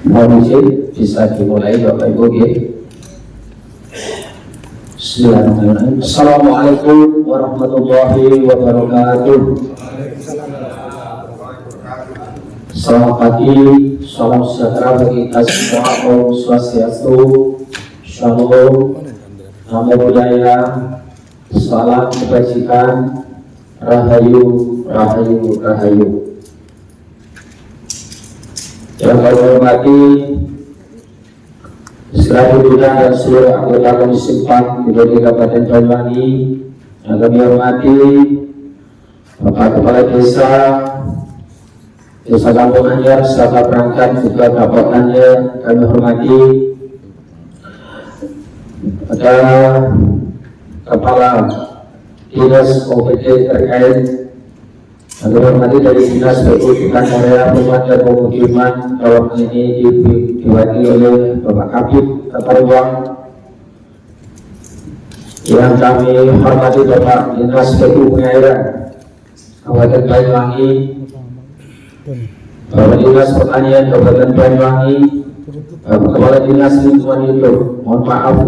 Mohon izin bisa dimulai Bapak Ibu. Bismillahirrahmanirrahim. Assalamualaikum warahmatullahi wabarakatuh. Selamat pagi, salam sejahtera bagi kita semua. Om Swastiastu, Shalom, Namo Buddhaya, salam kebajikan, Rahayu, Rahayu, Rahayu. Yang kami hormati Sekretariat Pimpinan dan seluruh anggota Komisi 4 DPRD Kabupaten Banyuwangi, yang kami hormati Bapak Kepala Desa Kampung Anyar serta perangkat juga Bapaknya, kami hormati ada Kepala Dinas OPD terkait, kami hormati dari Dinas Perhubungan Area Perumahan dan Pemukiman, dalam ini diwakili oleh Bapak Kabid Tata Ruang. Yang kami hormati Bapak Dinas Perhubungan Area Kabupaten Banyuwangi, Bapak Dinas Pertanian Kabupaten Banyuwangi, Bapak Kepala Dinas Lingkungan Hidup, mohon maaf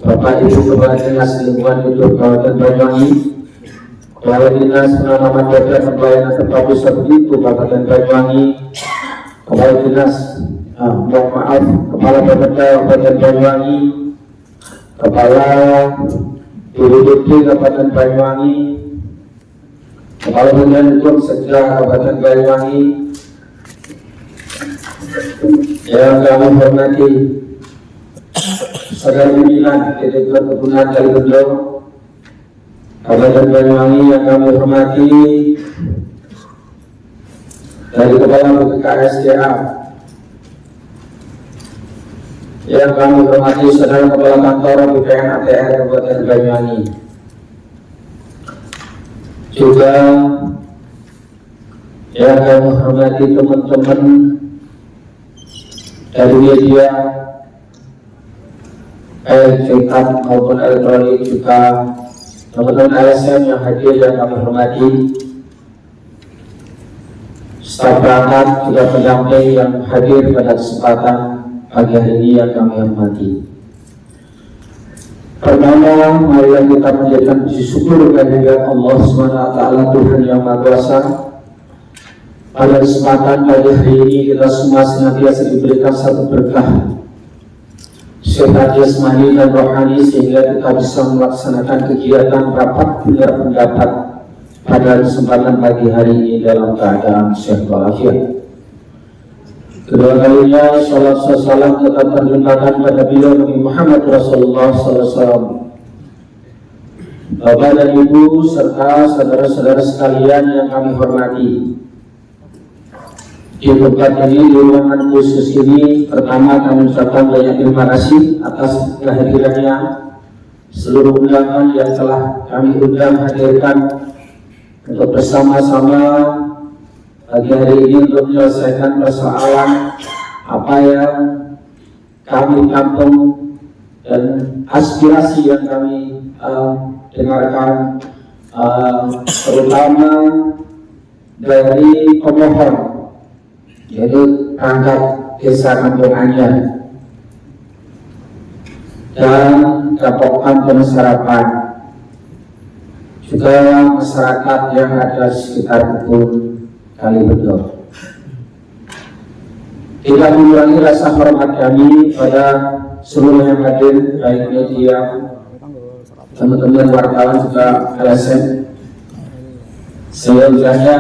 Bapak Ibu Kepala Dinas Lingkungan Hidup Kabupaten Banyuwangi, Kepala Dinas Penanaman Modal dan Pelayanan Tempat Wisata Penduduk Kabupaten Banyuwangi, Kepala Dinas Kepala Bapeda Kabupaten Banyuwangi, Kepala BPD Kabupaten Banyuwangi, Kepala Bagian Hukum Sekda Kabupaten Banyuwangi, yang kami hormati Saudara Pimpinan Direktur Perkebunan Kali Gendong Kabupaten Banyuwangi, yang kami hormati dari Kepala BPKSDA, yang kami hormati Saudara Kepala Kantor BPN ATR Kabupaten Banyuwangi, juga yang kami hormati teman-teman dari media cetak maupun elektronik, juga teman-teman ASN yang hadir yang kami hormati, staf perangkat juga pendamping yang hadir pada kesempatan pagi hari ini yang kami hormati. Pertama, marilah kita menjadikan puji syukur kehadirat Allah SWT, Tuhan yang Maha Kuasa. Pada kesempatan pagi hari ini kita semua senantiasa diberikan satu berkah, sehat jasmani dan rohani, sehingga kita bisa melaksanakan kegiatan rapat dengar pendapat pada kesempatan pagi hari ini dalam keadaan sehat walafiat. Kedua kalinya salat salam tetap terlimpahkan pada beliau Nabi Muhammad Rasulullah SAW. Bapak dan Ibu serta saudara-saudara sekalian yang kami hormati, di tempat ini, di ruangan khusus ini, pertama kami ucapkan banyak terima kasih atas kehadirannya seluruh undangan yang telah kami undang hadirkan untuk bersama-sama pagi hari ini untuk menyelesaikan persoalan apa yang kami tampung dan aspirasi yang kami dengarkan, terutama dari pemohon, yaitu perangkat Desa Kampung Anyar dan Gapokkan Pemasarapan, juga masyarakat yang ada di sekitar kebun Kali Gendong. Tidak mengurangi rasa hormat kami pada seluruh yang hadir, baik media, teman-teman wartawan, juga LSM. Selanjutnya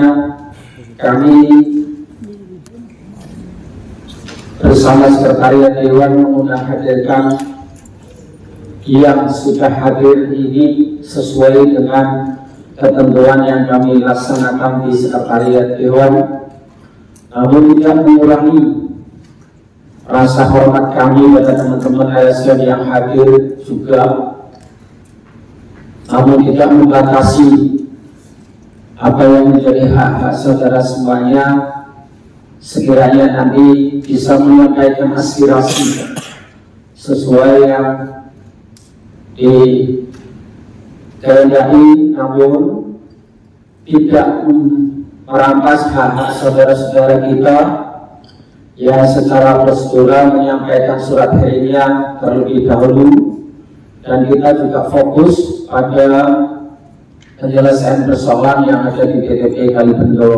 kami bersama Sekretariat Dewan mengundang hadirkan yang sudah hadir ini sesuai dengan ketentuan yang kami laksanakan di Sekretariat Dewan, namun tidak mengurangi rasa hormat kami pada teman-teman ASN yang hadir juga, namun tidak membatasi apa yang menjadi hak-hak saudara semuanya. Sekiranya nanti bisa menyampaikan aspirasi sesuai yang dikehendaki, namun tidak merampas hak-hak saudara-saudara kita yang secara prosedural menyampaikan surat harinya terlebih dahulu, dan kita juga fokus pada penyelesaian persoalan yang ada di TTP Kalibendo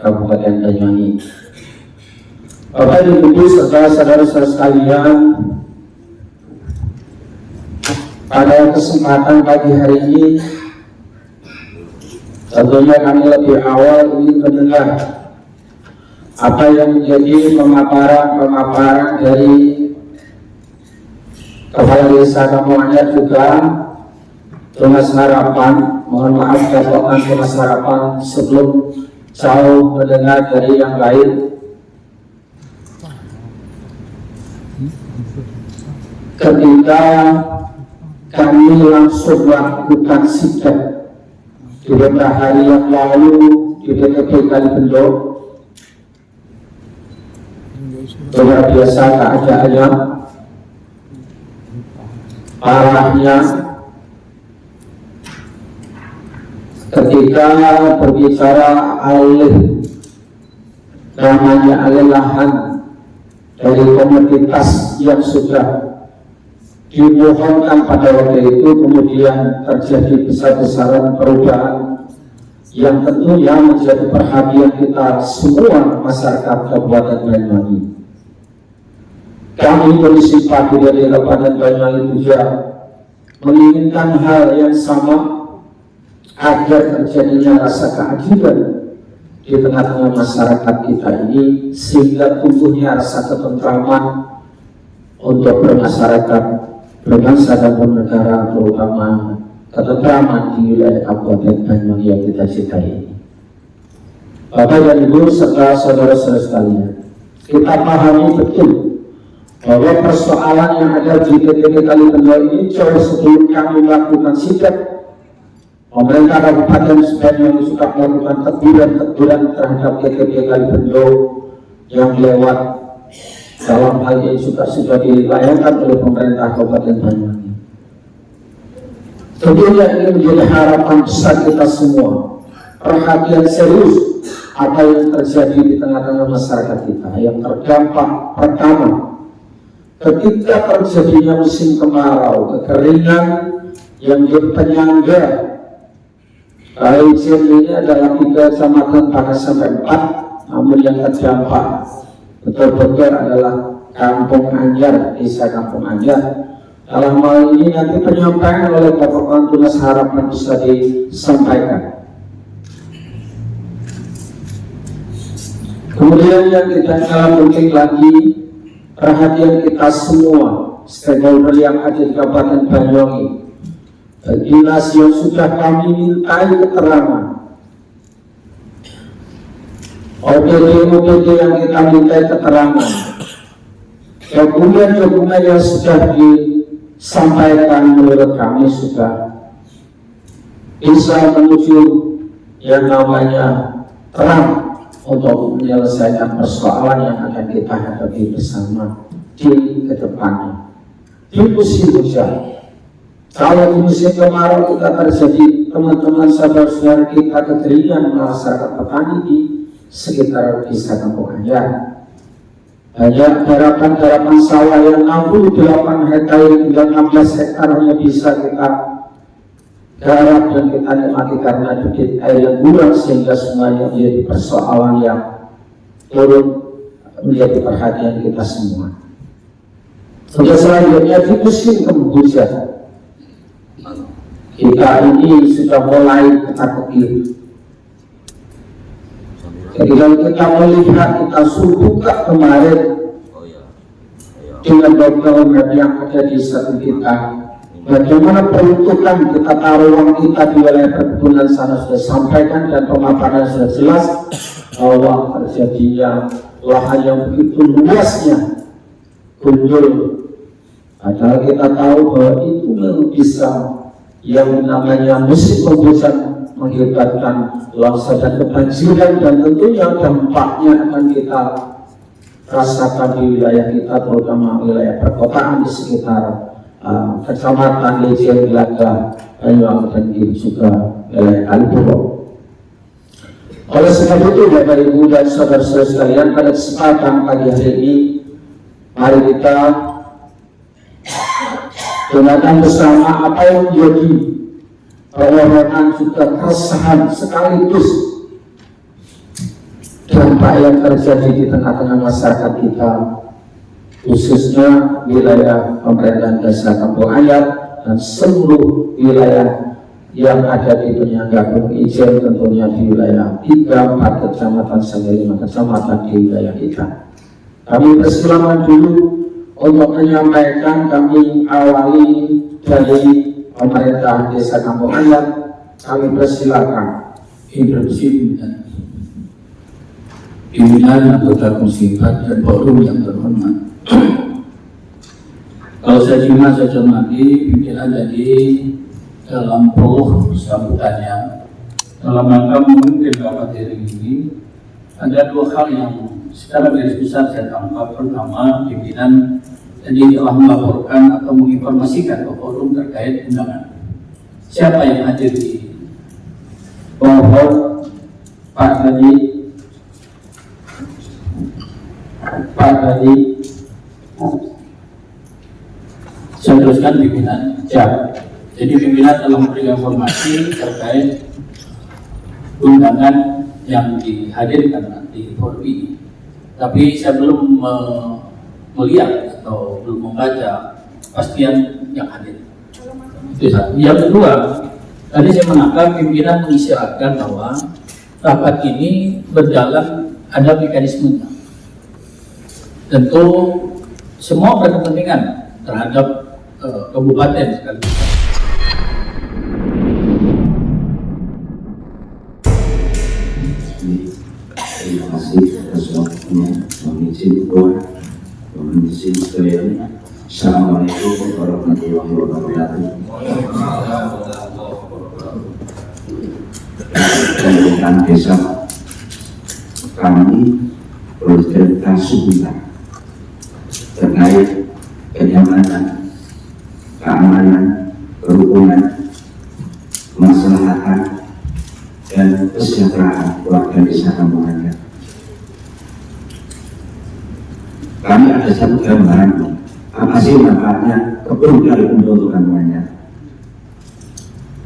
Kabupaten Banyuwangi. Bapak Ibu serta saudara-saudara sekalian, pada kesempatan pagi hari ini tentunya kami lebih awal ingin mendengar apa yang menjadi pemaparan dari Kepala Desa Kampung Anyar juga Tunas Harapan. Mohon maaf dapat Tunas Harapan sebelum jauh mendengar dari yang lain. Ketika kami langsung melakukan sidak di beberapa hari yang lalu di TTP Kalibendo, luar biasa keadaannya, parahnya. Ketika berbicara alih lahan dari komoditas yang sudah dimohonkan pada waktu itu, kemudian terjadi besar-besaran perubahan yang tentunya menjadi perhatian kita semua masyarakat Kabupaten Banyuwangi. Kami bersimpati dari Kabupaten Banyuwangi juga menginginkan hal yang sama, agar terjadinya rasa keadilan di tengah-tengah masyarakat kita ini, sehingga tumbuhnya rasa ketentraman untuk bermasyarakat, berbangsa dan bernegara, terutama ketentraman di wilayah Kabupaten Banyuwangi yang kita cintai ini. Bapak dan Ibu serta saudara-saudara sekalian, kita pahami betul bahwa persoalan yang ada di TTP Kalibendo ini jauh sebelum kami melakukan sidak, pemerintah Kabupaten Banyuwangi sudah melakukan teguran terhadap TTP Kalibendo yang lewat dalam hal ini sudah dilayangkan oleh pemerintah Kabupaten Banyuwangi. Tentunya ini menjadi harapan besar kita semua, perhatian serius apa yang terjadi di tengah-tengah masyarakat kita yang terdampak. Pertama, ketika terjadinya musim kemarau, kekeringan yang penyangga. Kali ini adalah 3 kecamatan bahkan sampai 4, namun yang terdampak betul-betul adalah Kampung Anyar, Desa Kampung Anyar. Dalam hal ini nanti penyampaian oleh Bapak Tunas Harapan bisa disampaikan. Kemudian yang tidak kalah penting lagi, perhatian kita semua stakeholder yang ada di Kabupaten Banyuwangi, dinas yang sudah kami mintai keterangan, OPD yang kita mintai keterangan, dokumen-dokumen yang sudah disampaikan menurut kami sudah bisa menuju yang namanya terang untuk menyelesaikan persoalan yang akan kita hadapi bersama di kedepannya. Di musim hujan, kalau di musim kemarau kita terjadi, teman-teman saudara-saudara kita kekeringan masyarakat petani di sekitar Desa Kampung Anyar. Banyak garapan sawah yang 68 hektar hingga 16 hektar hanya bisa kita garap dan kita nikmati karena debit air yang kurang, sehingga semuanya menjadi persoalan yang turut menjadi perhatian kita semua. Sudah selanjutnya di musim penghujan, kita ini sudah mulai ketakutan. Ketika kita melihat, kita buka kemarin dengan dokumen yang ada di satu kita, bagaimana peruntukan kita taruh uang kita di wilayah perkebunan sana sudah sampaikan, dan pemaparan sudah jelas bahwa terjadinya lahan yang begitu luasnya gundul. Padahal kita tahu bahwa itu bisa yang namanya musim penghujan mengakibatkan longsor dan kebanjiran, dan tentunya dampaknya akan kita rasakan di wilayah kita, terutama wilayah perkotaan di sekitar kecamatan Lejen, Ilaga, Banyuwangi, dan juga wilayah Kalibendo. Oleh sebab itu, Bapak Ibu dan saudara-saudara sekalian, pada kesempatan pagi hari ini, mari kita gunakan bersama apa yang menjadi permohonan juga keresahan sekaligus dampak yang terjadi di tengah-tengah masyarakat kita, khususnya wilayah pemerintahan Desa Kampung Ayat dan seluruh wilayah yang ada di penyangga Gunung Ijen, tentunya di wilayah 3-4 kecamatan sampai 5 kecamatan di wilayah kita. Kami persilakan dulu untuk menyampaikan, kami awali dari pemerintah Desa Kampung Ayat. Kami persilakan. Introduksi pimpinan anggota Komisi 4 dan forum yang terhormat. Kalau saya cermati pimpinan dari dalam prolog sambutannya dalam rangka memimpin rapat hari ini, ada dua hal yang secara garis besar saya tangkap. Pertama, pimpinan tadi telah melaporkan atau menginformasikan ke forum terkait undangan. Siapa yang hadir di pohon Pak tadi saya teruskan pimpinan jam. Jadi pimpinan telah memberikan informasi terkait undangan yang dihadirkan di forum ini. Tapi saya belum melihat atau belum membaca pastian yang hadir. Itu satu. Yang kedua, tadi saya menangkap pimpinan mengisyaratkan bahwa rapat ini berjalan ada mekanismenya. Tentu semua berkepentingan terhadap kabupaten sekali. Terima kasih atas waktunya. Mohon izin doa, mohon izin sekalian. Assalamualaikum warahmatullahi wabarakatuh. Pemerintahan desa kami bercerita sebentar terkait kenyamanan, keamanan, kerukunan, kemaslahatan dan kesejahteraan warga Desa Kampung Ayat. Kami ada satu gambaran, apa sih manfaatnya kebun dari untuk Kampung Ayat?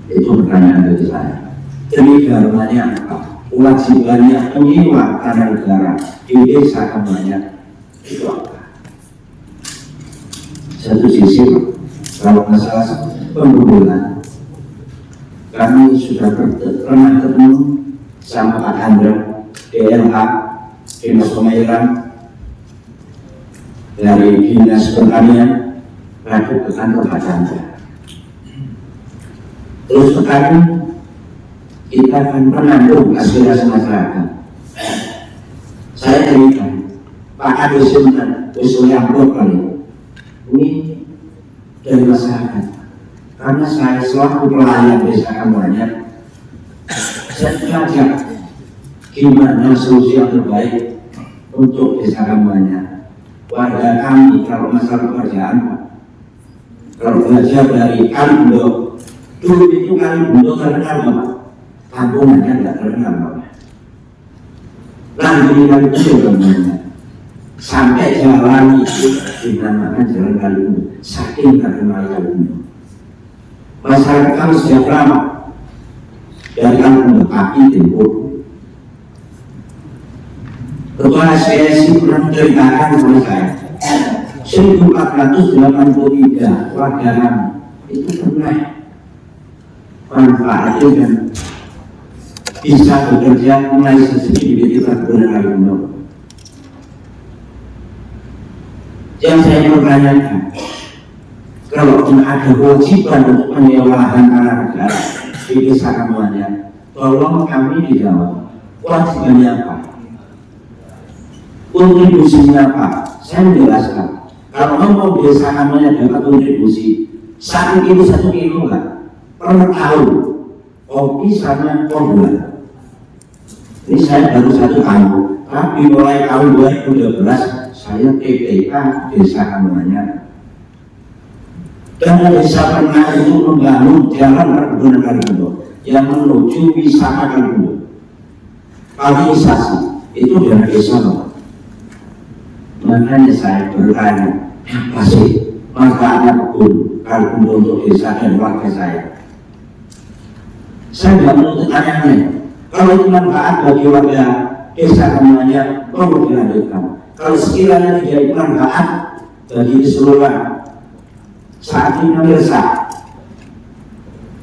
Itu pertanyaan dari saya. Jadi gambarannya apa? Kewajibannya menyewa tanah negara di Desa Kampung Ayat itu apa? Satu sisi, kalau masalah pembangunan, kami sudah pernah ketemu sama Pak Andra, DLH, Dinas Pemairan, dari Dinas Pertanian, lalu ke kantor Pak Chandra. Terus sekarang kita akan menampung aspirasi masyarakat. Saya berikan Pak Adi Sunan, Wiswoyampo kali ini dari masyarakat. Karena saya selaku pelayan Desa Kampung Ayat, saya belajar gimana solusi yang terbaik untuk Desa Kampung Ayat. Warga kami kalau masalah pekerjaan, kalau belajar dari Kalibundo, dulu itu Kalibundo terkenal Bapak, kampungannya tidak terkenal Bapak. Lalu Kalibundo sampai jalan itu dinamakan jalan Kalibundo, saking terkenal Kalibundo. Masyarakat kami sejak lama dari Kalibundo kaki timur. Ketua SPSI pernah menceritakan kepada saya 1483 warga kami itu pernah manfaatnya dan bisa bekerja mulai sedikit di Kabupaten Kalibundo. Yang saya pertanyakan, kalau ada kewajiban untuk penyewaan tanah negara di Desa Kampung Ayat, tolong kami dijawab kewajibannya apa? Kontribusinya apa? Saya menjelaskan. Kalau ngomong Desa Kampung Ayat dapat kontribusi 1 kilo 1 kilo enggak per tahun kopi sama korban. Ini saya baru 1 tahun, tapi mulai tahun 2012 saya TPK Desa Kampung Ayat. Dan Desa pernah itu membangun jalan perkebunan Kalibundo yang menuju wisata Kalibundo. Pavilisasi itu dana desa loh. Makanya saya bertanya, apa sih manfaatnya kebun untuk desa dan warga saya? Saya tidak menuntut aneh-aneh. Kalau itu manfaat bagi warga desa semuanya, perlu dilanjutkan. Kalau sekiranya tidak itu manfaat bagi keseluruhan, saat ini pemirsa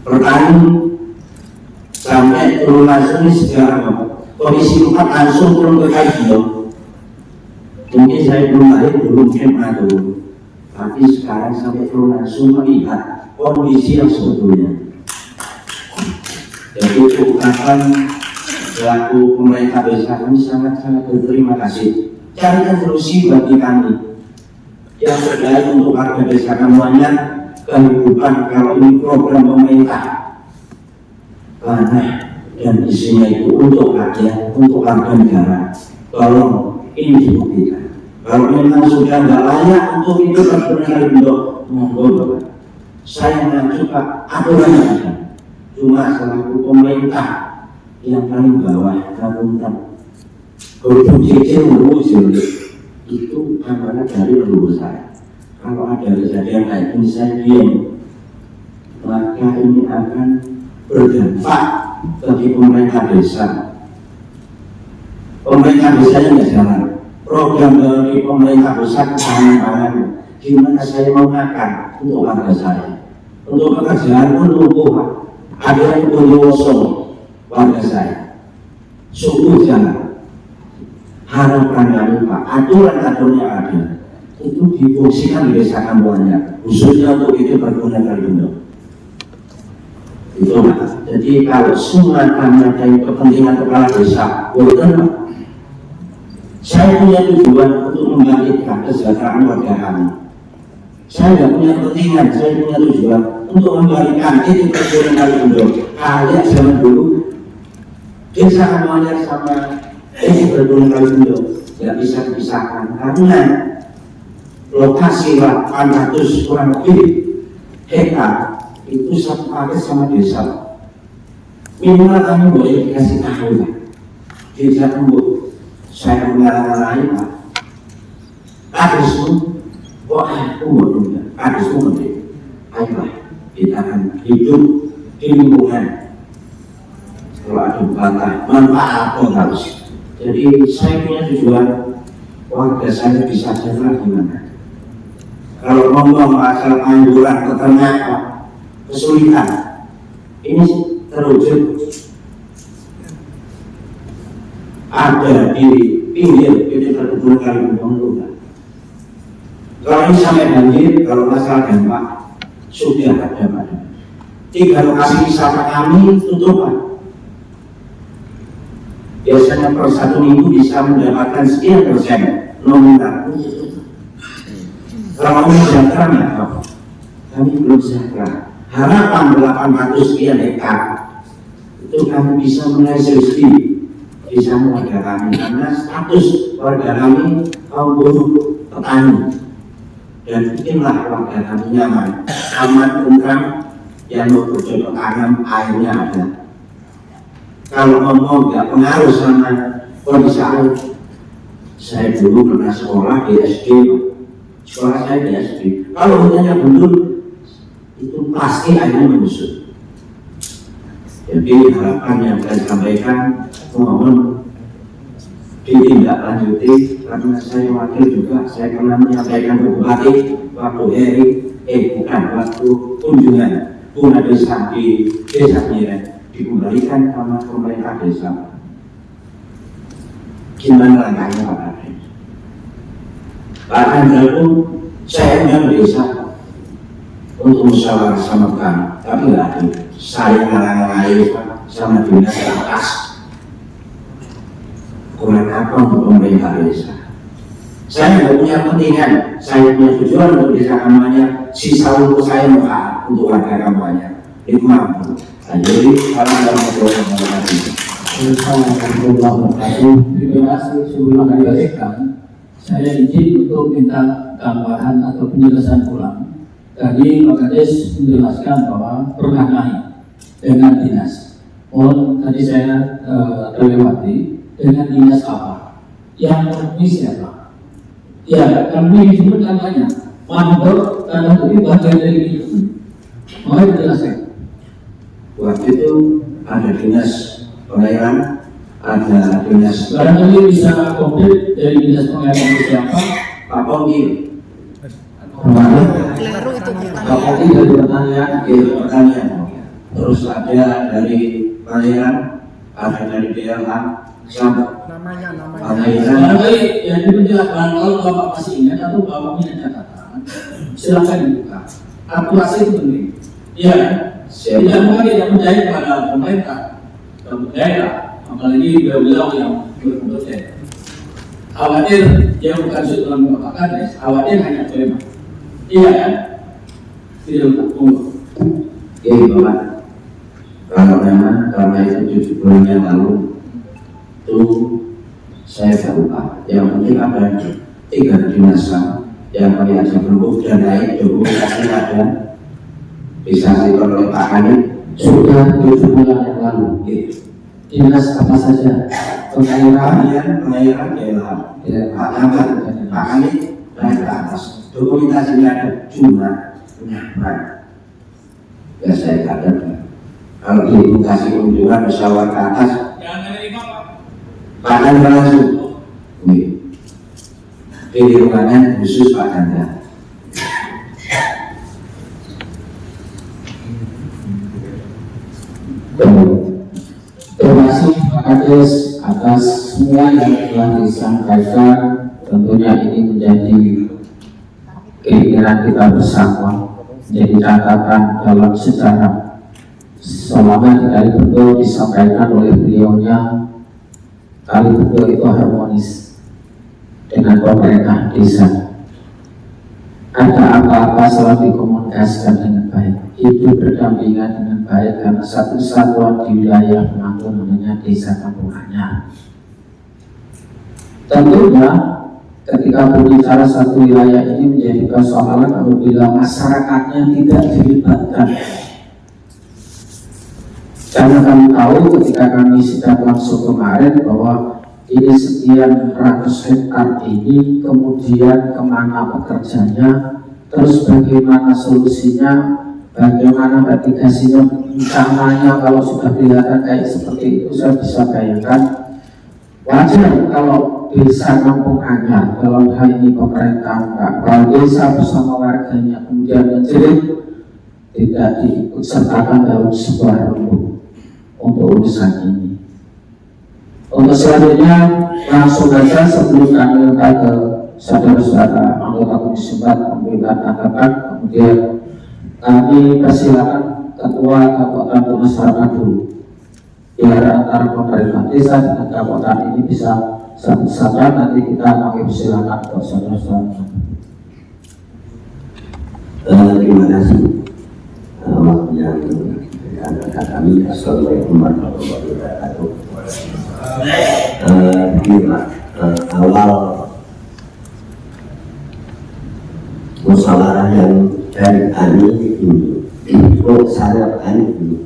bertani sampai turun langsung segala Komisi 4 langsung turun ke Kajian. Mungkin saya belum lahir, belum pernah turun, tapi sekarang sampai turun langsung melihat kondisi yang sebetulnya. Jadi ungkapan selaku pemerintah desa, kami sangat-sangat berterima kasih. Carikan solusi bagi kami yang terbaik untuk warga desa semuanya. Kehidupan kalau ini program pemerintah tanah dan isinya itu untuk rakyat, untuk warga negara. Tolong ini dibuktikan. Kalau memang sudah nggak layak untuk itu benar-benar monggo. Saya mengacu Pak, aturannya ada. Cuma selaku pemerintah yang paling bawah, namun produk cicil itu amanah dari leluhur saya. Kalau ada kejadian kayak ini saya diam, maka ini akan berdampak bagi pemerintah desa. Pemerintah desanya nggak jalan. Program dari pemerintah pusat pangan, gimana saya mau makan untuk warga saya? Untuk pekerjaan pun lumpuh, ada yang kosong warga saya. Suku jalan. Harapan kami Pak, aturan-aturannya ada, itu difungsikan di desa kampungnya, khususnya untuk itu berguna kalindo. Itu Pak. Jadi kalau semata-mata kepentingan kepala desa, boleh Pak. Saya punya tujuan untuk membangkitkan kesejahteraan warga kami. Saya tidak punya kepentingan, saya punya tujuan untuk memberikan itu berguna kalindo. Kayak zaman dulu, desa kampungnya sama ini berguna kalindo tidak bisa dipisahkan karena lokasi 800 kurang lebih hektar itu satu paket sama desa. Minimal kami boleh dikasih tahu lah. Desa Tembuk, saya mengalami Pak. Kadesmu, kok aku mau juga? Kadesmu mau. Ayolah, kita akan hidup di lingkungan. Kalau ada bantah, manfaat apa harus. Jadi saya punya tujuan warga saya bisa sejahtera gimana. Kalau ngomong masalah pengangguran, peternakan, kesulitan, ini terwujud ada di pinggir itu perkebunan kalimbang juga. Kalau ini sampai banjir, kalau masalah dampak sudah ada pada 3 lokasi wisata kami tutupan. Biasanya per 1 minggu bisa mendapatkan sekian persen nominal. Kalau kami sejahtera ya kami belum sejahtera. Harapan 800 sekian hektar itu kami bisa mulai serius bisa warga kami karena status warga kami kaum buruh petani dan bikinlah warga kami nyaman, aman, tentram, yang mau bercocok tanam airnya ada. Kalau ngomong nggak pengaruh sama kondisi air. Saya dulu pernah sekolah di SD, sekolah saya di SD. Kalau hujannya gundul, itu pasti airnya menyusut. Jadi harapan yang saya sampaikan, mohon ditindaklanjuti karena saya wakil juga. Saya pernah menyampaikan ke Bupati waktu waktu kunjungan Buna Desa di Desa Nyiren. Dikembalikan sama pemerintah desa. Gimana langkahnya Pak Kadin? Pak Kadin pun saya undang desa untuk musyawarah sama kami, tapi nggak ada. Saya ngalang-ngalang sama dinas atas. Kurang apa untuk pemerintah desa? Saya nggak punya kepentingan, saya punya tujuan untuk desa kampanye. Sisa untuk saya muka untuk warga kampanye. Itu mampu. Jadi kalau warahmatullahi wabarakatuh. Terima kasih. Sebelum dilanjutkan, saya izin untuk minta tambahan atau penjelasan ulang. Tadi Pak Kades menjelaskan bahwa pernah naik dengan dinas. Tadi saya terlewati dengan dinas apa? Yang resmi siapa? Ya, kami disebutkan banyak. Mandor karena itu bagian dari itu. Mau dijelaskan? Waktu itu ada dinas pengairan, ada dinas Barangkali bisa komplit dari dinas pengairan itu siapa? Pak Pongki. Keliru itu bukan. Pak Pongki dari pertanian. Pertanian. Terus ada dari pengairan, ada dari DLH, sampai Namanya. Barangkali yang diperjelaskan kalau Bapak masih ingat atau Bapak punya catatan, silakan dibuka. Akurasi itu penting. Iya, tidak mungkin tidak percaya kepada pemerintah dan daerah, apalagi beliau yang berkompeten. Khawatir yang bukan dalam Bapak Kades, khawatir hanya terima. Iya kan? Tidak untuk Bapak. Kalau memang karena itu 7 bulan yang lalu itu saya tak lupa. Yang penting ada 3 dinas yang kami ajak berhubung dan lain dokumentasi ada disaksikan oleh Pak Kanit Sudah 7 bulan yang lalu. Dinas apa saja? Pengairan, pengairan DLH, Pak Kanit naik ke atas. Dokumentasinya ada cuma penyampaian. Ya saya katakan kalau dikasih kunjungan pesawat ke atas, Pak Kanit langsung. Ini ruangan khusus Pak Kanit. Terima kasih Pak Kades atas semua yang telah disampaikan. Tentunya ini menjadi keinginan kita bersama, menjadi catatan dalam sejarah. Selama di Kalibetul disampaikan oleh beliaunya, Kalibetul itu harmonis dengan pemerintah desa. Ada apa-apa selalu dikomunikasikan dengan baik, hidup berdampingan dengan baik karena satu satuan di wilayah Penanggung namanya Desa Kampung Anyar. Tentunya ketika berbicara satu wilayah ini menjadi persoalan apabila masyarakatnya tidak dilibatkan. Karena kami tahu ketika kami sidak langsung kemarin bahwa ini sekian ratus hektar ini, kemudian kemana pekerjanya, terus bagaimana solusinya, bagaimana mitigasinya, rencananya. Kalau sudah kelihatan kayak seperti itu, saya bisa bayangkan wajar kalau desa Kampung Anyar dalam hal ini pemerintah enggak, kalau desa bersama warganya kemudian menjerit tidak diikut sertakan dalam sebuah rembuk untuk urusan ini. Untuk selanjutnya langsung saja sebelum kami minta ke saudara-saudara anggota Komisi 4 memberikan tanggapan, kemudian kami persilakan Ketua Kabupaten Masyarakat dulu, biar antara pemerintah desa dengan kabupaten ini bisa satu-satu. Nanti kita kami persilakan ke saudara-saudara. Terima kasih waktu yang diberikan kepada kami. Assalamualaikum warahmatullahi wabarakatuh. Awal musyawarah yang dari kami ini, saya ini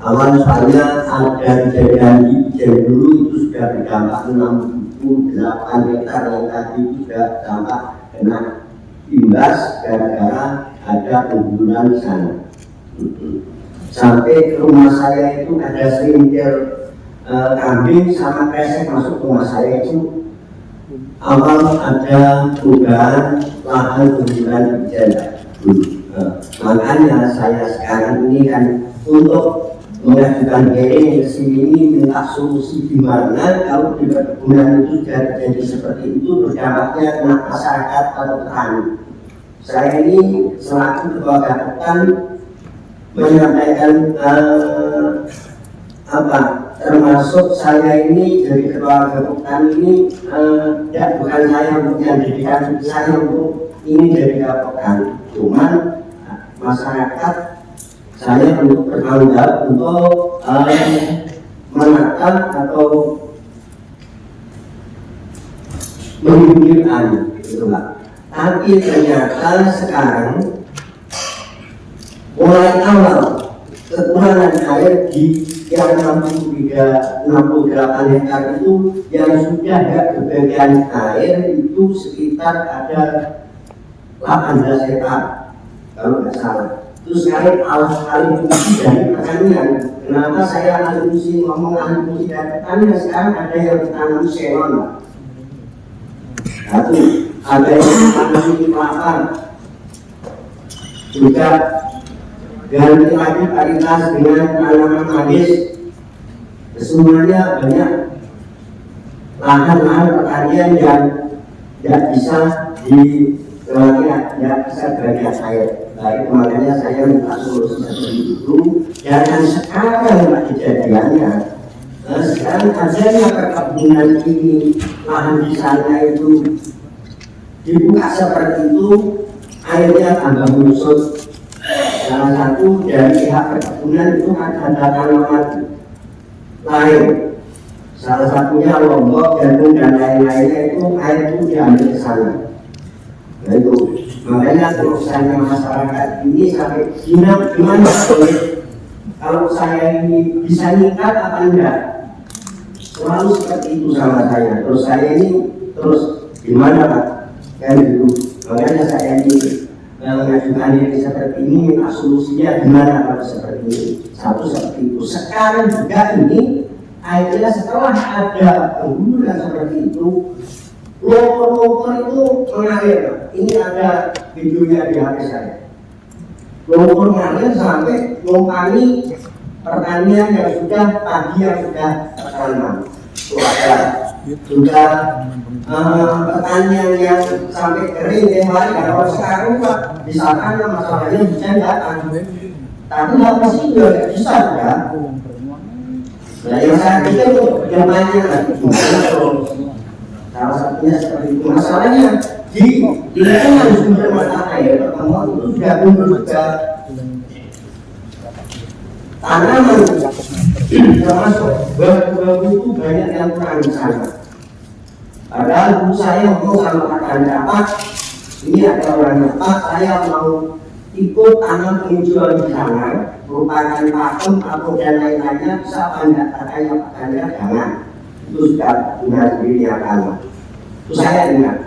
awal misalnya ada kejadian dulu itu sudah berdampak 68 hektar yang tadi itu sudah dampak kena imbas gara-gara ada pembunuhan di sana. Sampai ke rumah saya itu ada serintil kambing sama kresek masuk rumah saya itu. Awal ada dugaan lahan pembunuhan hujan. Makanya saya sekarang ini kan untuk mengajukan hearing ke sini ini minta solusi di mana kalau di perkebunan itu sudah terjadi seperti itu berdampaknya kena masyarakat atau petani. Saya ini selaku ketua Gapoktan menyampaikan termasuk saya ini dari ketua Gapoktan ini bukan saya untuk menjadikan saya untuk ini dari Gapoktan, cuman masyarakat saya untuk bertanggung jawab untuk menata atau menghilangkan itulah. Tapi ternyata sekarang mulai awal kekurangan air di yang 68 hektar itu yang sudah ada kebagian air itu sekitar ada 18 hektar kalau nggak salah. Terus sekarang alih fungsi dari pertanian. Kenapa saya alih fungsi ngomong alih fungsi dari pertanian? Sekarang ada yang ditanam selon, satu ada yang ditanam kelapa, juga ganti lagi paritas dengan tanaman manis. Semuanya banyak lahan-lahan pertanian yang tidak bisa tidak bisa bagian air. Baik, makanya saya minta solusi seperti itu. Jangan sekarang kejadiannya. Sekarang adanya perkebunan ini, lahan di sana itu dibuka seperti itu, airnya tambah menyusut. Salah satu dari pihak perkebunan itu ada tanaman lain. Salah satunya lombok, jagung dan lain-lainnya itu air itu diambil ke sana. Nah itu makanya terusannya masyarakat ini sampai gimana kalau saya ini bisa nyikat apa enggak, selalu seperti itu sama saya. Terus saya ini terus gimana Pak kan gitu. Makanya saya ini mengajukan diri seperti ini, minta solusinya gimana kalau seperti ini. Satu seperti itu. Sekarang juga ini akhirnya setelah ada penggunaan seperti itu, lompor itu mengalir. Ini ada videonya di HP saya. Lompor mengalir sampai lompani pertanian yang sudah pagi yang sudah tertanam. Itu ada juga pertanian yang sampai kering hari. Kalau sekarang Pak, misalkan masalahnya hujan datang, tapi apa sih nggak bisa kan? Nah yang saya pikir itu jawabannya salah satunya seperti itu. Masalahnya di lingkungan sumber mata air pertemuan itu sudah muncul juga tanaman termasuk bambu itu banyak yang kurang di sana. Padahal dulu saya ngomong sama Pak Kanda, Pak, ini ada orang Pak, saya mau ikut tanam penghijauan di sana, merupakan pakem atau dan lain-lainnya, bisa apa enggak? Katanya Pak Kanda, jangan. Itu sudah punya dirinya kamu. Itu saya ingat.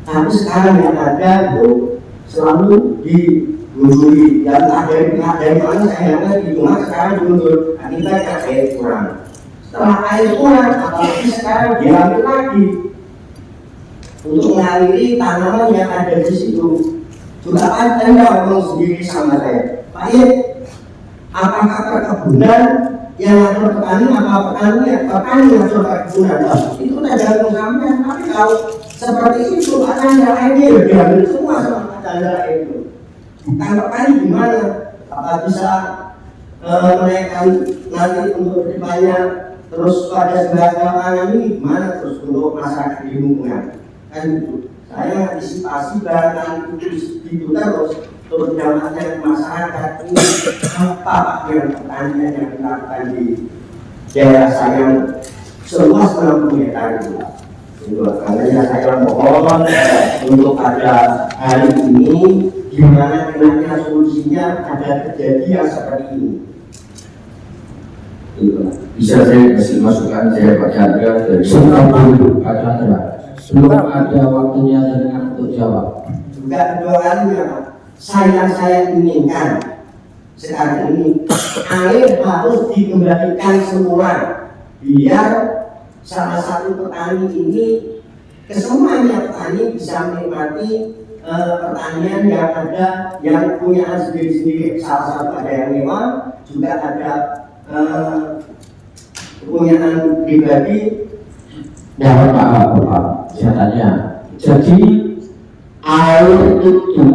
Tapi sekarang yang ada itu selalu digunduli. Dan ada pihak dari mana saya ingat di rumah sekarang digundur. Kita air kurang. Setelah air kurang, apalagi sekarang diambil lagi untuk mengaliri tanaman yang ada di situ. Juga Anda ngomong sendiri sama saya, Pak Yed, apakah perkebunan yang ada petani, apa petani yang ada perkebunan? Itu tergantung sampai. Tapi kalau seperti itu, akan ada air diambil semua sama ada itu. Kalau petani gimana? Apa bisa menaikkan nanti untuk kedepannya? Terus pada sebagian ini gimana terus untuk masyarakat di lingkungan? Kan itu. Saya antisipasi barangkali itu terus dampaknya masyarakat ini apa yang pertanian yang dilakukan di daerah saya seluas 60 hektar itu. Makanya saya mohon untuk pada hari ini gimana enaknya solusinya ada kejadian seperti ini. Bisa saya kasih masukan, saya Pak Chandra dari Pak Chandra. Belum ada waktunya dengan untuk jawab. Juga kedua kalinya, saya inginkan sekarang ini air harus dikembalikan semua biar salah satu petani ini kesemuanya petani bisa menikmati pertanian yang ada yang punya sendiri-sendiri. Salah satu ada yang mewah, juga ada kepunyaan pribadi. Ya Pak, saya tanya. Jadi air itu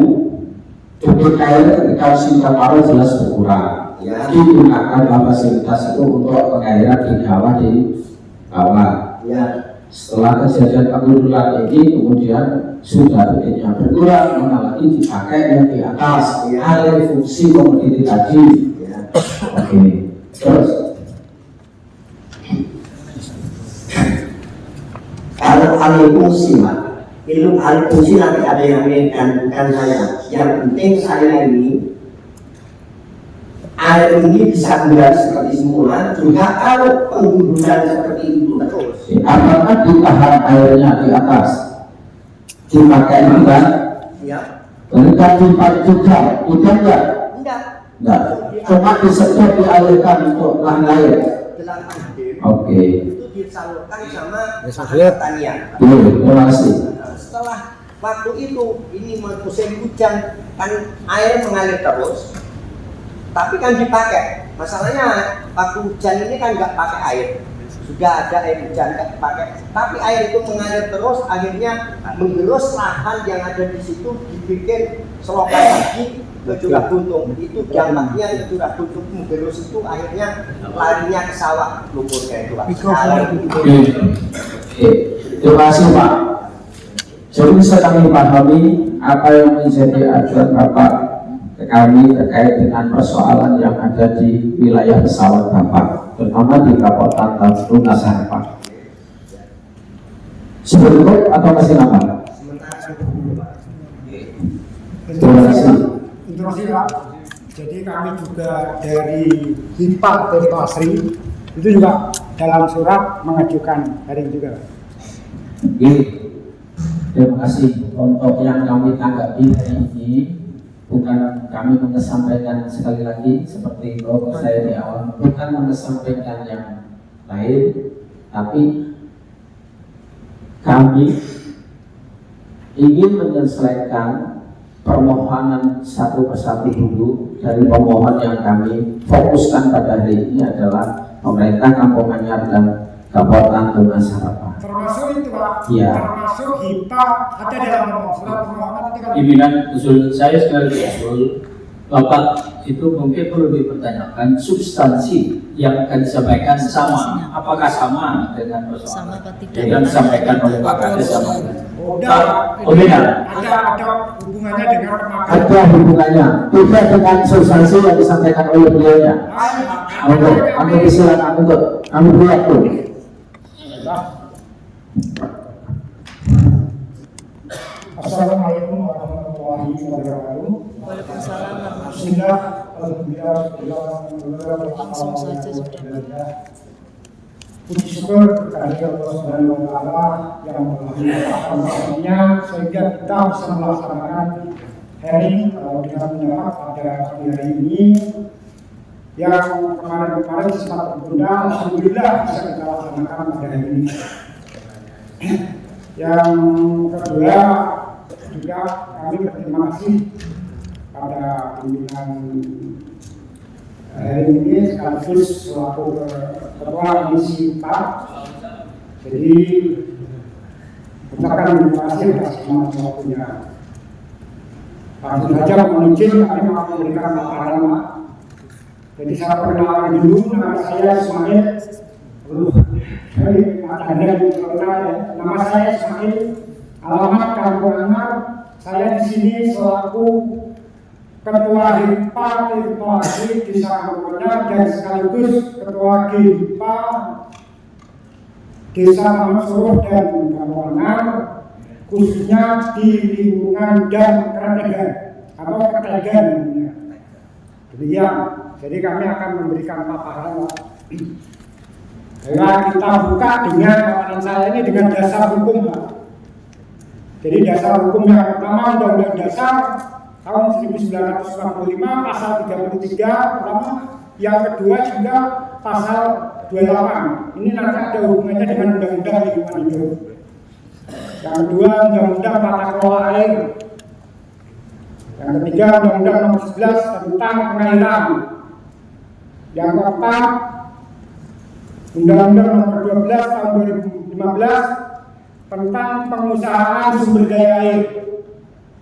debit air ketika musim kemarau jelas berkurang. Ya. Digunakan fasilitas itu untuk pengairan di kawah di bawah. Ya. Setelah kejadian pengurulan ini kemudian sudah debitnya berkurang, mana lagi dipakai yang di atas. Ya. Alih fungsi komoditi tadi. Ya. Oke. Terus. Kalau alih fungsi, Pak, ilmu alih fungsi nanti ada yang mainkan, bukan saya. Yang penting saya ini air ini bisa berat seperti semula juga kalau penggundulan seperti itu terus. Apakah ditahan airnya di atas dipakai enggak? Ya. Ketika dipakai juga enggak? Enggak. Cuma disedot dialirkan untuk lahan lain. 8 D Oke. itu disalurkan sama pertanian. Terima kasih. Setelah waktu itu ini musim hujan kan air mengalir terus, tapi kan dipakai. Masalahnya waktu hujan ini kan nggak pakai air, sudah ada air hujan nggak dipakai, tapi air itu mengalir terus, akhirnya menggerus lahan yang ada di situ, dibikin selokan lagi ke Curah Buntung. Itu dampaknya ke Curah Buntung menggerus itu akhirnya larinya ke sawah lumpurnya itu Pak. Oke. Terima kasih Pak. Jadi bisa kami pahami apa yang menjadi acuan Bapak ke kami terkait dengan persoalan yang ada di wilayah pesawat Bapak, terutama di Kabupaten Tunas Harapan. Sebelum atau masih lama? Terima kasih. Introduksi Pak. Jadi kami juga dari HIPA Tirto Asri itu juga dalam surat mengajukan hearing juga. Oke. Terima kasih untuk yang kami tanggapi hari ini. Bukan kami mengesampaikan sekali lagi seperti logo saya di awal, bukan mengesampaikan yang lain, tapi kami ingin menyelesaikan permohonan satu persatu dulu. Dari pemohon yang kami fokuskan pada hari ini adalah pemerintah Kampung Anyar dan Kabupaten Tunas Harapan. Termasuk itu Pak, Iya. termasuk HIPA ada dalam surat permohonan itu kan. Pimpinan usul saya sekali lagi usul, Bapak itu mungkin perlu dipertanyakan substansi yang akan disampaikan sama, apakah sama dengan Sama persoalan apa tidak? yang disampaikan oleh Pak Kades sama dengan Ada hubungannya dengan pemakaian. Ada hubungannya, tidak dengan substansi yang disampaikan oleh beliaunya. Untuk kami silakan untuk kami beri waktu. Assalamualaikum warahmatullahi wabarakatuh. Waalaikumsalam. Bismillah, alhamdulillah, Langsung saja sudah. puji syukur kepada Allah Subhanahu wa Ta'ala yang memudahkannya sehingga kita bisa melaksanakan hearing dengan mendapat pada pagi hari ini yang kemarin sempat tertunda. Alhamdulillah bisa kita laksanakan pada hari ini. Yang kedua juga kami berterima kasih pada pimpinan hari ini sekaligus selaku ketua komisi 4. Jadi ucapkan terima kasih atas semangat waktunya. Langsung saja mohon izin kami mau memberikan paparan. Jadi saya perkenalkan dulu, nama saya Ismail. Nama saya Ismail, alamat Kampung Anyar. Saya di sini selaku Ketua HIPA Tirto Asri Desa Kampung Anyar dan sekaligus Ketua HIPA Desa Mansuruh dan Kampung Anyar, khususnya di lingkungan dan Ketegan atau Ketegan. Demikian. Jadi kami akan memberikan paparan. Nah, kita buka dengan paparan saya ini dengan dasar hukum, Pak. Jadi dasar hukum yang pertama Undang-Undang Dasar tahun 1945 pasal 33 pertama, yang kedua juga pasal 28. Ini nanti ada hubungannya dengan Undang-Undang Lingkungan Hidup. Yang kedua Undang-Undang Tata Kelola Air. Yang ketiga Undang-Undang Nomor 11 tentang pengairan. Yang keempat Undang-Undang Nomor 12 tahun 2015 tentang pengusahaan sumber daya air.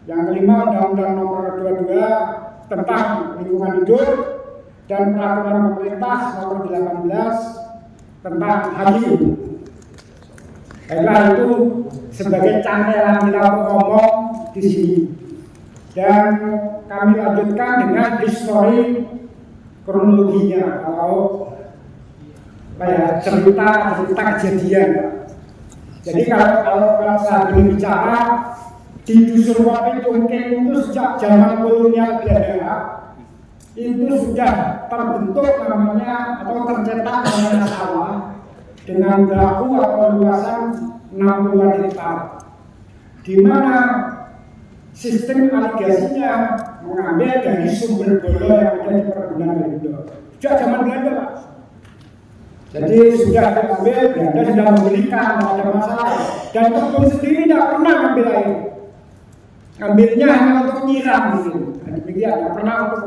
Yang kelima Undang-Undang Nomor 22 tentang lingkungan hidup dan peraturan pemerintah Nomor 18 tentang HGI. Baiklah, itu sebagai cangkelan kita ngomong di sini. Dan kami lanjutkan dengan histori kronologinya atau cerita kejadian. Jadi kalau saya berbicara di dusun Wapi Cungkeng itu sejak zaman kolonial Belanda itu sudah terbentuk namanya atau tercetak namanya sawah dengan baku atau luasan 60 hektar, di mana sistem irigasinya mengambil dari sumber bolo yang ada di perkebunan Galindo. Sejak zaman Belanda, Pak. Jadi sudah diambil, Belanda sudah memberikan, tidak ada masalah. Dan kebun sendiri tidak pernah ambil air. Ambilnya hanya untuk nyiram gitu. Demikian, tidak pernah untuk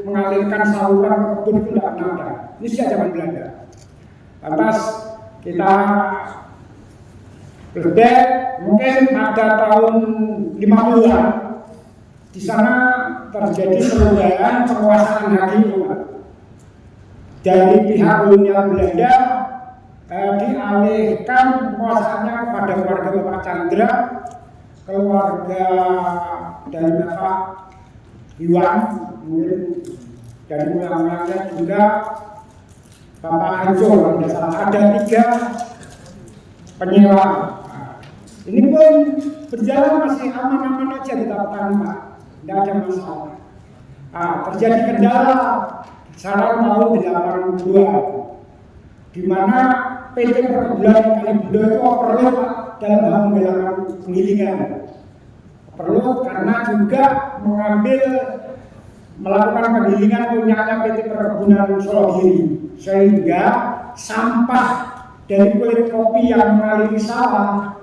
mengalirkan saluran ke kebun, itu tidak pernah ada. Ini sejak zaman Belanda. Lantas kita berbeda, mungkin pada tahun 50-an di sana terjadi perubahan penguasaan hakim dari pihak kolonial Belanda, dialihkan penguasaannya kepada keluarga Bapak Chandra, keluarga dari Bapak Iwan, mungkin dari ulang-ulangnya juga Bapak Hancur. Ada 3 penyewa. Ini pun berjalan masih aman-aman aja kita petani, Pak. Tidak ada masalah. Terjadi kendala sekarang tahun 82, di mana PT Perkebunan Galindo itu perlu dalam hal menggelangkan penggilingan. Perlu karena juga melakukan penggilingan punyanya PT Perkebunan Sologiri, sehingga sampah dari kulit kopi yang mengaliri sawah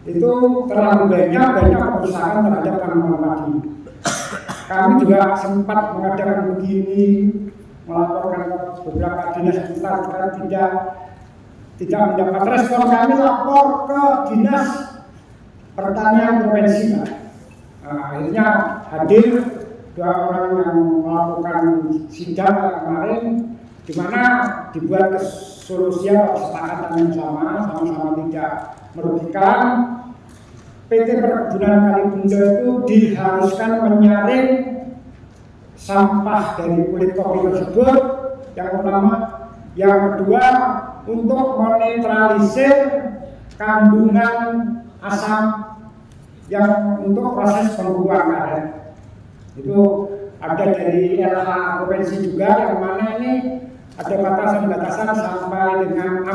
itu terlalu banyak kerusakan terhadap tanaman padi. Kami juga sempat mengadakan begini, melaporkan ke beberapa dinas sekitar, karena tidak mendapat respon. Kami lapor ke dinas pertanian provinsi. Akhirnya hadir 2 orang yang melakukan sidang kemarin, di mana dibuat solusi kesepakatan yang sama-sama tidak merugikan. PT Perkebunan Galindo itu diharuskan menyaring sampah dari kulit kopi tersebut, yang pertama. Yang kedua, untuk menetralisir kandungan asam yang untuk proses pembuangan. Itu ada dari LH provinsi juga, yang mana ini ada batasan-batasan sampai dengan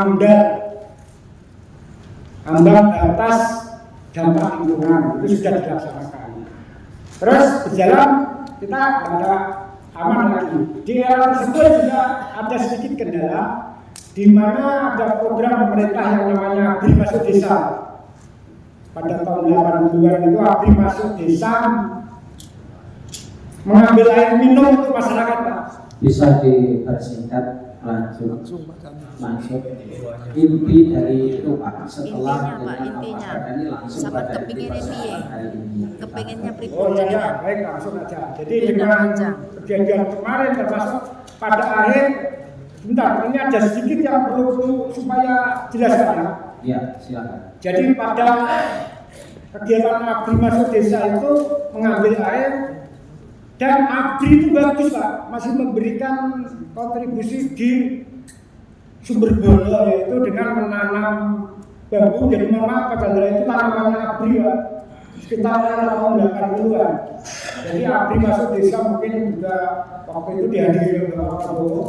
ambang batas dampak lingkungan, itu sudah dilaksanakan. Terus berjalan, kita ada aman lagi. Di era tersebut juga ada sedikit kendala, di mana ada program pemerintah yang namanya Abri Masuk Desa. Pada tahun 80-an itu Abri Masuk Desa mengambil air minum untuk masyarakat, Pak. Bisa dipersingkat langsung. Inti dari itu, Pak, setelah intinya ini langsung sama pada kepinginnya piye? Kepinginnya Oh pripun iya, jenengan? baik, langsung aja. Jadi Tidak dengan panjang. kejadian kemarin, termasuk pada akhir, bentar, ini ada sedikit yang perlu supaya jelas, Pak. Ya, silakan. Jadi pada kegiatan Abri Masuk Desa itu mengambil air, dan Abri itu bagus, Pak, masih memberikan kontribusi di sumber bolo, yaitu dengan menanam bambu. Jadi memang Pak Chandra itu tanamannya Abri, Pak, sekitar tahun 80-an. Jadi Abri Masuk Desa mungkin juga waktu itu dihadiri oleh Pak Prabowo,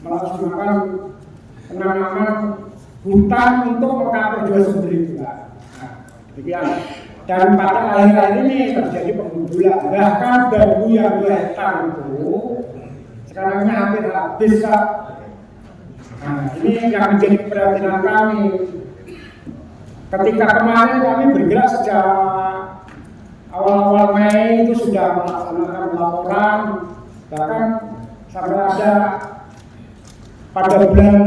melaksanakan penanaman hutan untuk mengcover 2 sumber itu, Pak. Demikian. Dan pada akhir-akhir ini terjadi penggundulan, bahkan bambu yang 2 hektar itu sekarangnya hampir habis, Pak. Ini yang menjadi perhatian kami. Ketika kemarin kami bergerak sejak awal-awal Mei itu sudah melaksanakan laporan, bahkan sampai ada pada bulan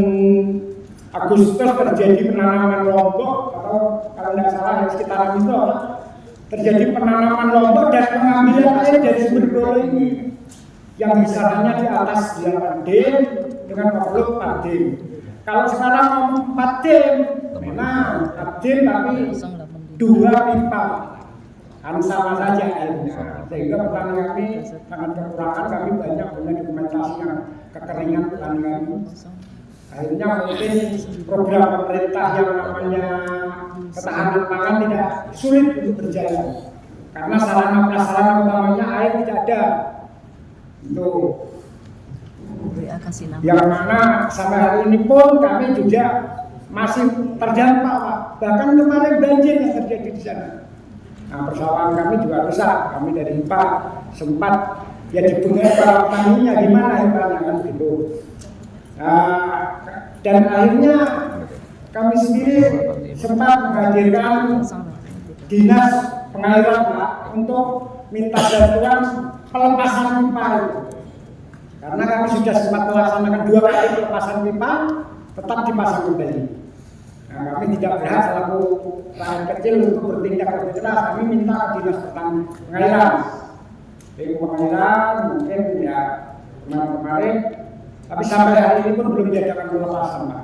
Agustus terjadi penanaman lombok, atau kalau tidak salah yang sekitaran itu terjadi penanaman lombok dan pengambilan air dari sumber bolo ini yang besarannya di atas 8 dim dengan overload 4 dim. Kalau sekarang ngomong 4 dim, memang 4 dim tapi 2 pipa, kan sama saja airnya. Sehingga petani kami sangat kekurangan, kami banyak punya dokumentasi yang kekeringan petani kami. Akhirnya mungkin program pemerintah yang namanya ketahanan pangan tidak sulit untuk berjalan, karena sarana prasarana utamanya air tidak ada. untuk WA kasih nama. yang mana sampai hari ini pun kami juga masih terdampak, Pak. Bahkan kemarin banjir yang terjadi di sana. Nah, persoalan kami juga rusak. Kami dari IPA sempat ya dibungai para petaninya gimana ya Pak, kan gitu. Dan akhirnya kami sendiri sempat menghadirkan dinas pengairan Pak untuk minta bantuan pelepasan pipa itu. Karena kami sudah sempat melaksanakan 2 kali pelepasan pipa, tetap dipasang kembali. Nah, kami tidak berhak selaku rakyat kecil untuk bertindak lebih keras. Kami minta dinas pengairan. Pengairan mungkin ya kemarin, tapi sampai hari ini pun belum diadakan pelepasan, Pak.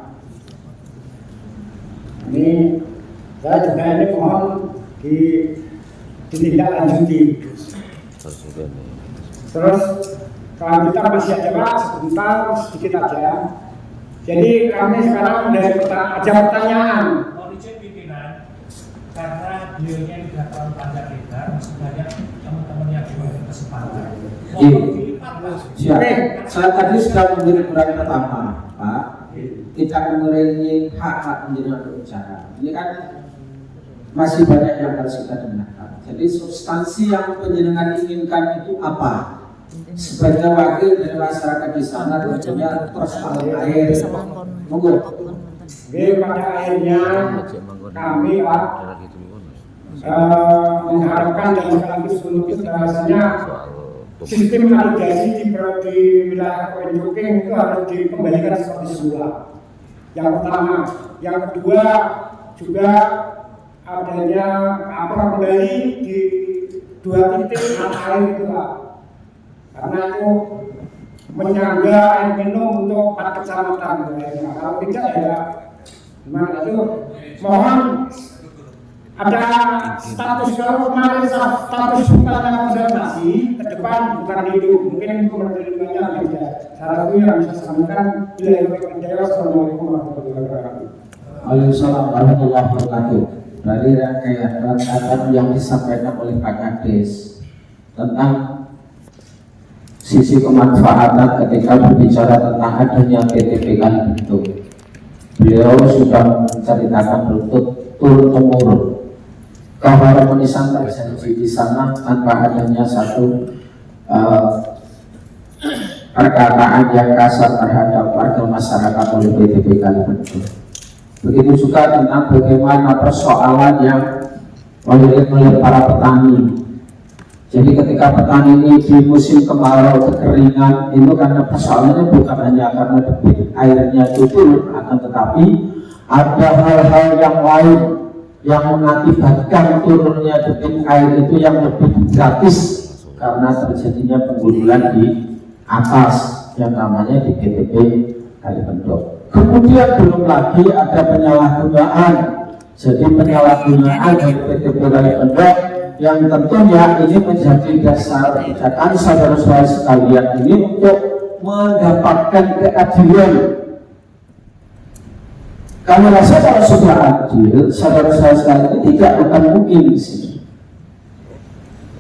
Ini saya juga ini mohon ditindaklanjuti. Terus kalau kita masih ada Pak, sebentar sedikit aja. Jadi kami sekarang dari aja pertanyaan. Mohon izin pimpinan, karena beliaunya tidak terlalu panjang lebar, masih banyak teman-teman yang diberi kesempatan. Siap. Saya tadi sudah memberi ukuran pertama, Pak. Tidak mengurangi hak-hak penjenengan berbicara. Ini kan masih banyak yang harus kita dengarkan. Jadi substansi yang penjenengan inginkan itu apa? Sebagai wakil dari masyarakat di sana tentunya persoalan air. Monggo. Pada akhirnya kami Pak mengharapkan dan sekaligus menuntut bahwasanya sistem irigasi di wilayah Koenjoking itu harus dikembalikan seperti semula. Yang pertama, yang kedua juga adanya kembali di 2 titik mata air itu Pak. Karena itu menyangga air minum untuk 4 kecamatan. Kalau tidak ya gimana itu, mohon ada status, kalau kemarin status hutan konservasi ke depan bukan hidup, mungkin pemerintahnya beda. Salah satu yang bisa sampaikan bila Assalamualaikum warahmatullahi wabarakatuh. Waalaikumsalam warahmatullahi wabarakatuh. Dari rangkaian yang disampaikan oleh Pak Kades tentang sisi kemanfaatan ketika berbicara tentang adanya PTP kali bentuk, beliau sudah menceritakan berikut turun-temurun bahwa harmonisan terjadi di sana tanpa adanya satu perkataan yang kasar terhadap warga masyarakat oleh PTP kali bentuk. Begitu juga tentang bagaimana persoalan yang melilit oleh para petani. Jadi ketika petani ini di musim kemarau kekeringan itu karena persoalannya bukan hanya karena debit airnya itu turun, akan tetapi ada hal-hal yang lain yang mengakibatkan turunnya debit air itu yang lebih gratis karena terjadinya penggundulan di atas yang namanya di PTP Kalibendok. Kemudian belum lagi ada penyalahgunaan. Jadi penyalahgunaan di PTP Kalibendok yang tentunya ini menjadi dasar kebijakan saudara-saudara sekalian ini untuk mendapatkan keadilan. Kami rasa kalau sudah adil, saudara-saudara sekalian ini tidak akan mungkin di sini.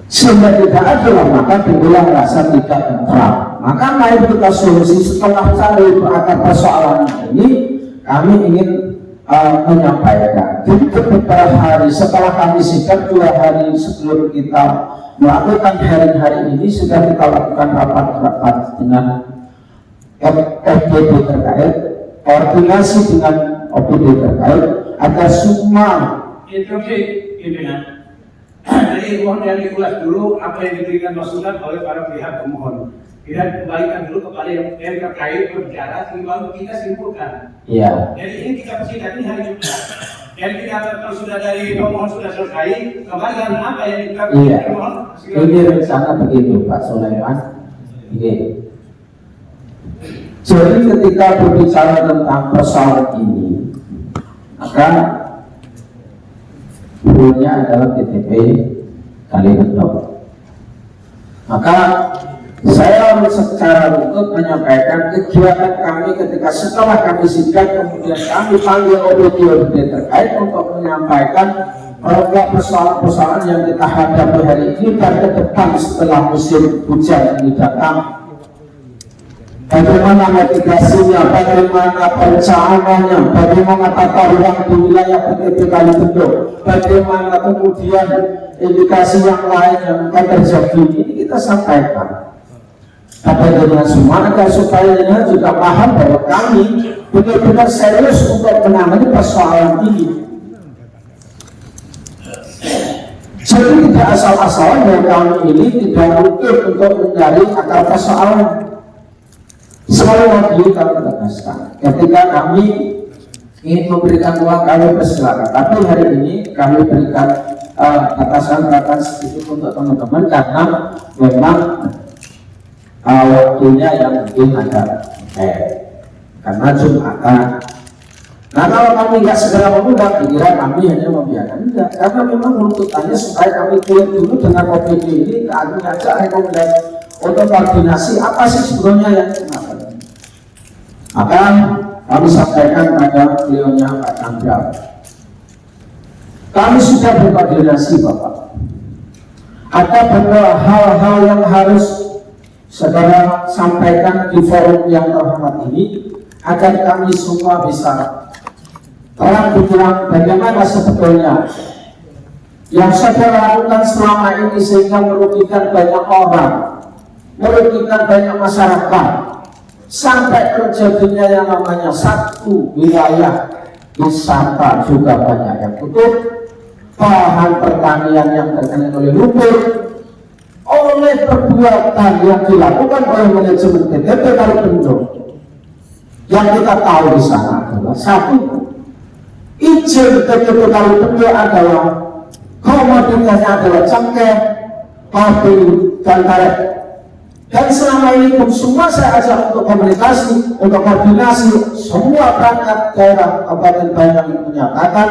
Sehingga tidak adil, maka timbullah rasa tidak tentram. Maka mari kita solusi setelah cari berakar persoalan ini, kami ingin menyampaikan. Jadi beberapa hari setelah kami sidang, 2 hari sebelum kita melakukan hari ini sudah kita lakukan rapat-rapat dengan OPD terkait, koordinasi dengan OPD terkait agar semua Interupsi pimpinan. Jadi mohon yang diulas dulu apa yang diberikan masukan oleh para pihak pemohon. Dan kembalikan dulu kepada yang terkait berbicara sehingga kita simpulkan. Iya. Jadi ini kita persidangan ini hari Jumat. Dan kita kalau sudah dari pemohon sudah selesai, kembalikan apa yang kita Iya. pemohon. Ini rencana begitu Pak Sulaiman. Ini. Jadi ketika berbicara tentang persoalan ini, maka dulunya adalah PTP Kalibendok. Maka saya secara untuk menyampaikan kegiatan kami ketika setelah kami sidang, kemudian kami panggil OPD terkait untuk menyampaikan persoalan-persoalan yang kita hadapi hari ini dan ke depan setelah musim hujan ini datang, bagaimana mitigasinya, bagaimana perencanaannya, bagaimana tata ruang di wilayah PTP Kalibendo, bagaimana kemudian indikasi yang lain yang akan terjadi, ini kita sampaikan pada dengan semua agar supaya juga paham bahwa kami benar-benar serius untuk menangani persoalan ini. Jadi tidak asal-asalan bahwa kami ini tidak mungkin untuk mencari akar persoalan. Sekali lagi kami tegaskan, ketika kami ingin memberikan uang kami persilakan, tapi hari ini kami berikan batasan-batasan sedikit untuk teman-teman karena memang waktunya yang mungkin agak karena Jumatan. Nah kalau kami nggak segera mengundang, kira kami hanya membiarkan, enggak, karena memang tuntutannya supaya kami clear dulu dengan OPD ini, kami ajak rekomendasi untuk koordinasi apa sih sebetulnya yang kenapa. Maka kami sampaikan pada beliaunya Pak Chandra, kami sudah berkoordinasi Bapak, ada beberapa hal-hal yang harus saudara sampaikan di forum yang terhormat ini agar kami semua bisa terang benderang bagaimana sebetulnya yang saudara lakukan selama ini sehingga merugikan banyak orang, merugikan banyak masyarakat, sampai terjadinya yang namanya satu wilayah wisata juga banyak yang tutup, bahan pertanian yang terkena oleh lumpur, oleh perbuatan yang dilakukan oleh manajemen PTP Kalibendo. Yang kita tahu di sana adalah satu, izin PTP Kalibendo adalah komoditasnya adalah cengkeh, padi, dan karet. Dan selama ini pun semua saya ajak untuk komunikasi, untuk koordinasi, semua perangkat daerah Kabupaten Banyuwangi menyatakan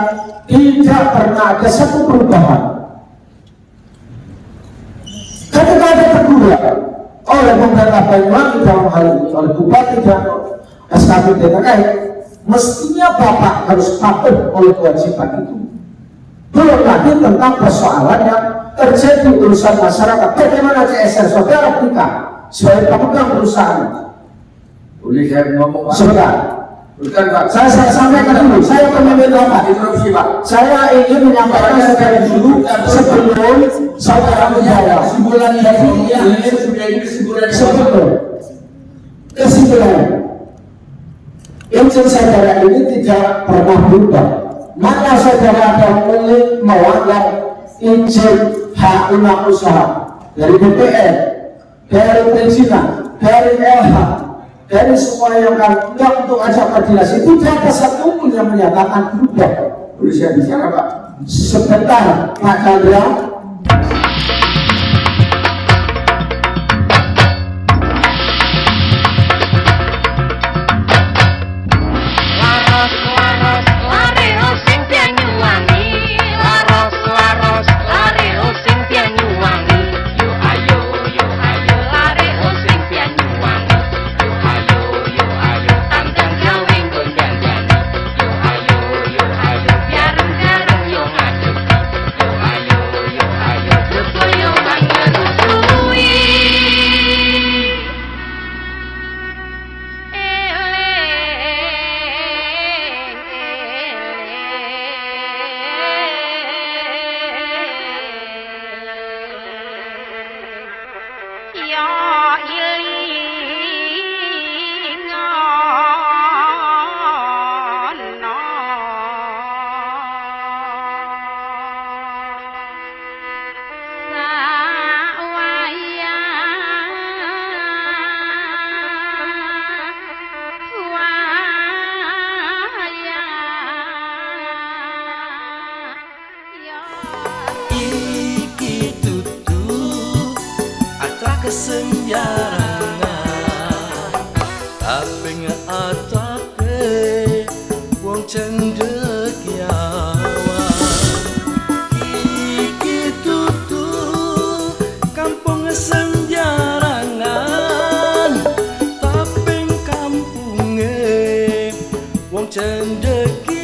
tidak pernah ada satu perubahan. Ketika ada teguran oleh pemerintah Banyuwangi dalam hal ini, oleh Bupati dan SKP terkait, mestinya Bapak harus patuh oleh kewajiban itu. Belum lagi tentang persoalan yang terjadi urusan masyarakat, bagaimana CSR saudara kita sebagai pemegang perusahaan. Boleh saya ngomong Pak? Sebentar. Bukan Pak. Saya sampaikan dulu, saya pemimpin Bapak. Interupsi Pak. Saya ingin menyampaikan sekali dulu sebelum saudara menjawab. Kesimpulan ini sudah ini kesimpulan Sebelum kesimpulan, izin saudara ini tidak pernah berubah. Maka saudara ada boleh melanggar izin hak guna usaha dari DPR, dari perizinan, dari LH, dari semua yang enggak untuk ajak koordinasi, itu tidak ada satu pun yang menyatakan berubah. Boleh saya bicara Pak? Sebentar Pak Chandra. Senjarangan tapi ngatake wong cendekiawan iki tutu kampung senjarangan tapi kampunge wong cendekiawan